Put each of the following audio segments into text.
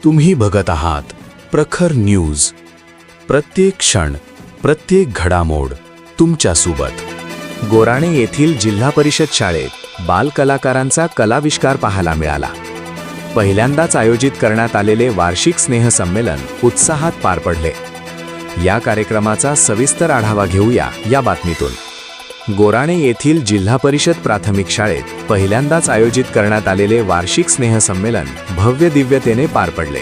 तुम्ही बघत आहात प्रखर न्यूज. प्रत्येक क्षण, प्रत्येक घडामोड तुमच्यासोबत. गोराणे येथील जिल्हा परिषद शाळेत बालकलाकारांचा कलाविष्कार पाहायला मिळाला. पहिल्यांदाच आयोजित करण्यात आलेले वार्षिक स्नेहसंमेलन उत्साहात पार पडले. या कार्यक्रमाचा सविस्तर आढावा घेऊया या बातमीतून. गोराणे येथील जिल्हा परिषद प्राथमिक शाळेत पहिल्यांदाच आयोजित करण्यात आलेले वार्षिक स्नेहसंमेलन भव्य दिव्यतेने पार पडले.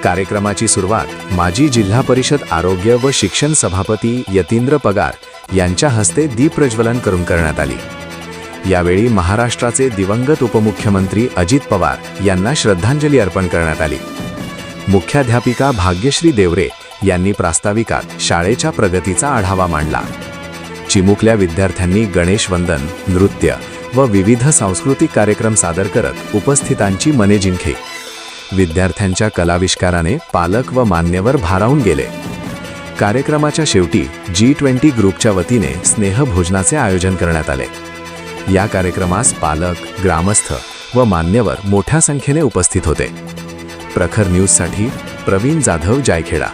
कार्यक्रमाची सुरुवात माजी जिल्हा परिषद आरोग्य व शिक्षण सभापती यतींद्र पगार यांच्या हस्ते दीपप्रज्वलन करून करण्यात आली. यावेळी महाराष्ट्राचे दिवंगत उपमुख्यमंत्री अजित पवार यांना श्रद्धांजली अर्पण करण्यात आली. मुख्याध्यापिका भाग्यश्री देवरे यांनी प्रास्ताविकात शाळेच्या प्रगतीचा आढावा मांडला. चिमुकल्या विद्यार्थ्यांनी गणेश वंदन, नृत्य व विविध सांस्कृतिक कार्यक्रम सादर करत उपस्थितांची मने जिंकली. विद्यार्थ्यांच्या कलाविष्काराने पालक व मान्यवर भारावून गेले. कार्यक्रमाच्या शेवटी G20 ग्रुपच्या वतीने स्नेहभोजनाचे आयोजन करण्यात आले. या कार्यक्रमास पालक, ग्रामस्थ व मान्यवर मोठ्या संख्येने उपस्थित होते. प्रखर न्यूजसाठी प्रवीण जाधव, जायखेडा.